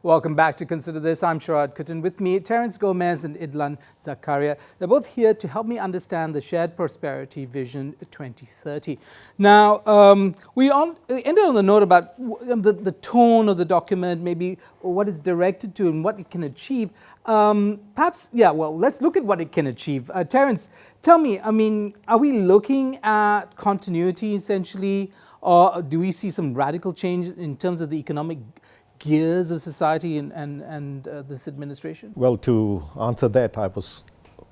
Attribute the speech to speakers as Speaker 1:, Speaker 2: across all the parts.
Speaker 1: Welcome back to Consider This. I'm Sharaad Kuttan. With me, Terence Gomez and Idhan Zakaria. They're both here to help me understand the Shared Prosperity Vision 2030. Now, we ended on the note about the tone of the document, maybe what it's directed to and what it can achieve. Perhaps, let's look at what it can achieve. Terence, tell me, are we looking at continuity essentially, or do we see some radical change in terms of the economic gears of society and this administration?
Speaker 2: Well, to answer that, I was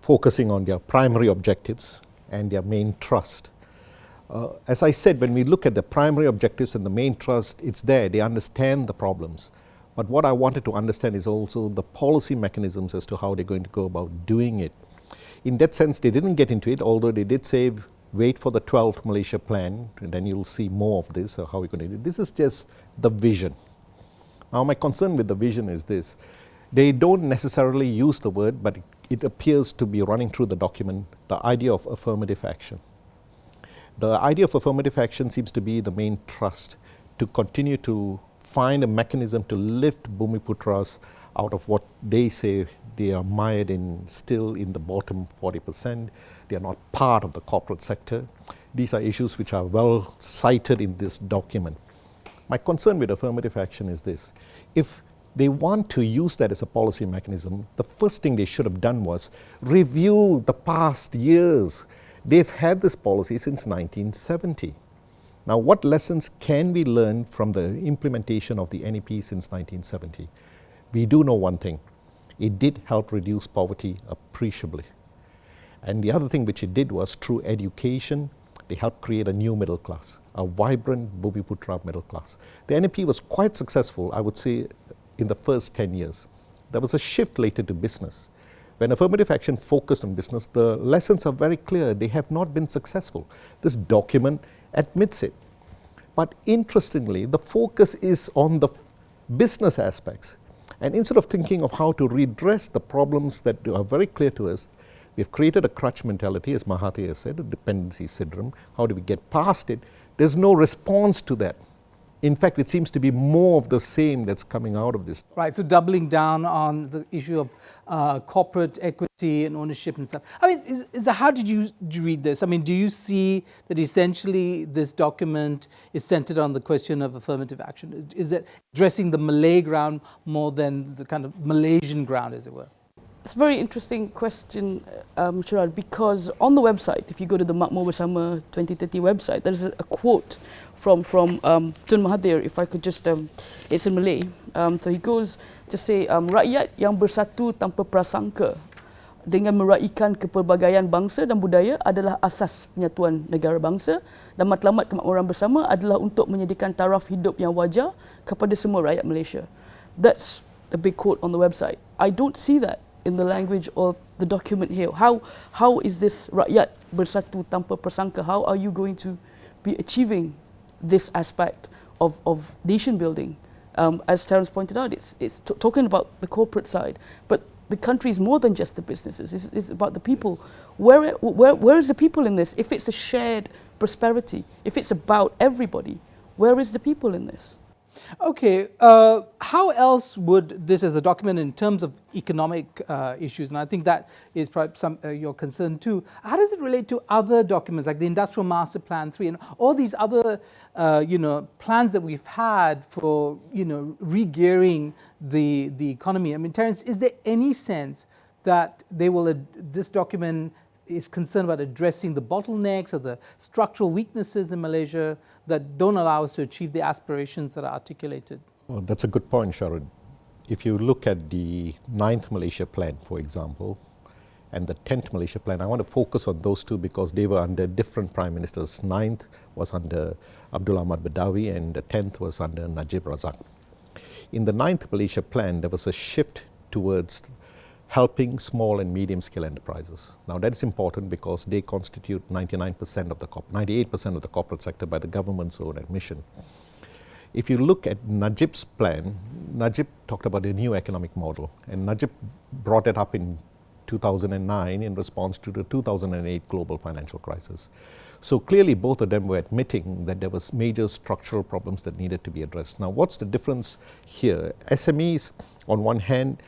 Speaker 2: focusing on their primary objectives and their main thrust. As I said, when we look at the primary objectives and the main thrust, it's there, they understand the problems. But what I wanted to understand is also the policy mechanisms as to how they're going to go about doing it. In that sense, they didn't get into it, although they did say, wait for the 12th Malaysia plan, and then you'll see more of this, or how we're going to do it. This is just the vision. Now, my concern with the vision is this. They don't necessarily use the word, but it appears to be running through the document, the idea of affirmative action. The idea of affirmative action seems to be the main thrust, to continue to find a mechanism to lift Bumiputras out of what they say they are mired in, still in the bottom 40%. They are not part of the corporate sector. These are issues which are well cited in this document. My concern with affirmative action is this. If they want to use that as a policy mechanism, the first thing they should have done was review the past years. They've had this policy since 1970. Now, what lessons can we learn from the implementation of the NEP since 1970? We do know one thing. It did help reduce poverty appreciably. And the other thing which it did was, through education, they helped create a new middle class, a vibrant Bumiputra middle class. The NEP was quite successful, I would say, in the first 10 years. There was a shift later to business. When affirmative action focused on business, the lessons are very clear. They have not been successful. This document admits it. But interestingly, the focus is on the business aspects. And instead of thinking of how to redress the problems that are very clear to us, we've created a crutch mentality, as Mahathir has said, a dependency syndrome. How do we get past it? There's no response to that. In fact, it seems to be more of the same that's coming out of this.
Speaker 1: Right, so doubling down on the issue of corporate equity and ownership and stuff. How did you read this? Do you see that essentially this document is centered on the question of affirmative action? Is it addressing the Malay ground more than the kind of Malaysian ground, as it were?
Speaker 3: It's a very interesting question, Sharaad, because on the website, if you go to the Makmur Bersama 2030 website, there's a quote from Tun Mahathir, if I could just, it's in Malay. So he goes to say, rakyat yang bersatu tanpa prasangka dengan meraihkan kepelbagaian bangsa dan budaya adalah asas penyatuan negara bangsa, dan matlamat kemakmuran bersama adalah untuk menyediakan taraf hidup yang wajar kepada semua rakyat Malaysia. That's a big quote on the website. I don't see that in the language of the document here. How is this rakyat bersatu tanpa prasangka? How are you going to be achieving this aspect of nation building? As Terence pointed out, it's talking about the corporate side, but the country is more than just the businesses. It's about the people. Where is the people in this? If it's a shared prosperity, if it's about everybody, where is the people in this?
Speaker 1: Okay, how else would this, as a document in terms of economic issues, and I think that is perhaps your concern too, how does it relate to other documents like the Industrial Master Plan 3 and all these other plans that we've had for re-gearing the economy? Terence, is there any sense that this document is concerned about addressing the bottlenecks or the structural weaknesses in Malaysia that don't allow us to achieve the aspirations that are articulated?
Speaker 2: Well, that's a good point, Sharaad. If you look at the 9th Malaysia Plan, for example, and the 10th Malaysia Plan, I want to focus on those two because they were under different prime ministers. 9th was under Abdul Ahmad Badawi and the 10th was under Najib Razak. In the 9th Malaysia Plan, there was a shift towards helping small and medium-scale enterprises. Now, that is important because they constitute 98% of the corporate sector by the government's own admission. If you look at Najib's plan, Najib talked about a new economic model, and Najib brought it up in 2009 in response to the 2008 global financial crisis. So clearly both of them were admitting that there was major structural problems that needed to be addressed. Now what's the difference here? SMEs on one hand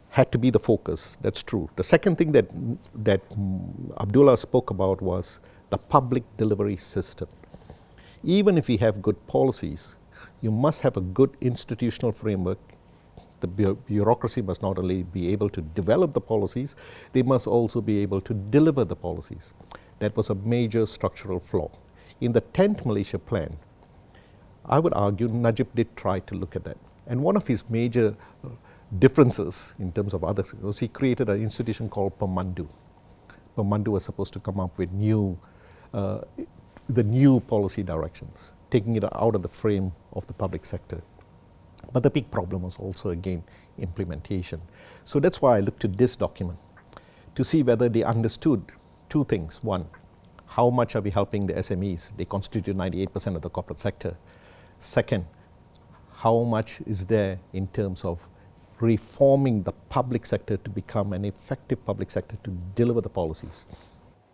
Speaker 2: had to be the focus, that's true. The second thing that Abdullah spoke about was the public delivery system. Even if we have good policies, you must have a good institutional framework. The bureaucracy must not only be able to develop the policies, they must also be able to deliver the policies. That was a major structural flaw. In the 10th Malaysia Plan, I would argue Najib did try to look at that. And one of his major differences in terms of others was he created an institution called Pemandu. Pemandu was supposed to come up with the new policy directions, taking it out of the frame of the public sector. But the big problem was also, again, implementation. So that's why I looked to this document to see whether they understood two things. One, how much are we helping the SMEs? They constitute 98% of the corporate sector. Second, how much is there in terms of reforming the public sector to become an effective public sector to deliver the policies?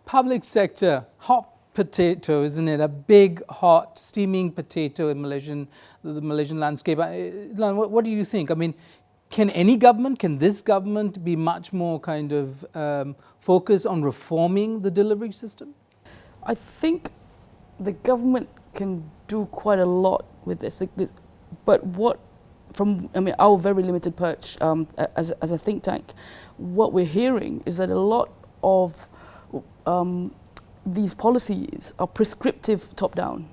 Speaker 1: Public sector, hot potato, isn't it? A big, hot, steaming potato in the Malaysian landscape. Idhan, what do you think? I mean, can this government be much more kind of focused on reforming the delivery system?
Speaker 3: I think the government can do quite a lot with this. But our very limited perch as a think tank, what we're hearing is that a lot of these policies are prescriptive top-down.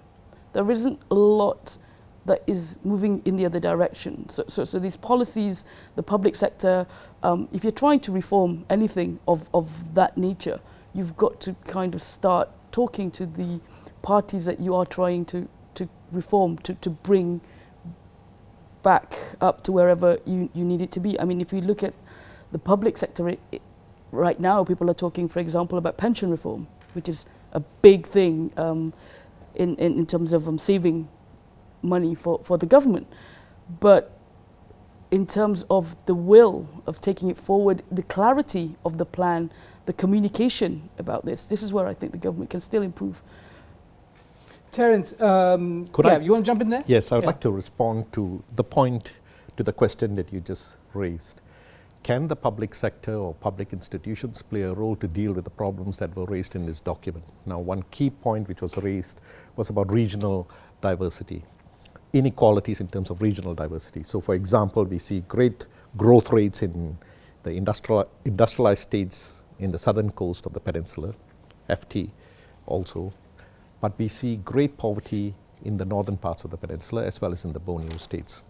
Speaker 3: There isn't a lot that is moving in the other direction. So these policies, the public sector, if you're trying to reform anything of that nature, you've got to kind of start talking to the parties that you are trying to reform, to bring back up to wherever you need it to be. I mean, if you look at the public sector right now, people are talking, for example, about pension reform, which is a big thing in terms of saving money for the government. But in terms of the will of taking it forward, the clarity of the plan, the communication about this is where I think the government can still improve.
Speaker 1: Terence, you want to jump in there?
Speaker 2: Yes, I would like to respond to the question that you just raised. Can the public sector or public institutions play a role to deal with the problems that were raised in this document? Now, one key point which was raised was about regional diversity, inequalities in terms of regional diversity. So, for example, we see great growth rates in the industrialized states in the southern coast of the peninsula, FT also, but we see great poverty in the northern parts of the peninsula as well as in the Borneo states.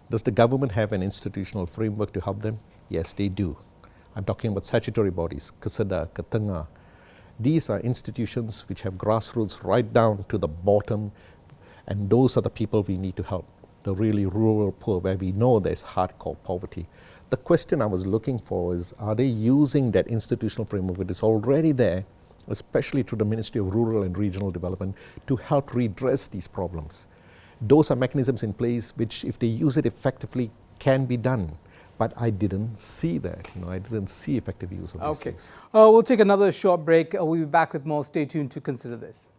Speaker 2: Does the government have an institutional framework to help them? Yes, they do. I'm talking about statutory bodies, Kesedah, Ketengah. These are institutions which have grassroots right down to the bottom, and those are the people we need to help, the really rural poor, where we know there's hardcore poverty. The question I was looking for is, are they using that institutional framework that is already there, especially through the Ministry of Rural and Regional Development, to help redress these problems? Those are mechanisms in place which, if they use it effectively, can be done. But I didn't see that. I didn't see effective use of these things.
Speaker 1: We'll take another short break. We'll be back with more. Stay tuned to consider this.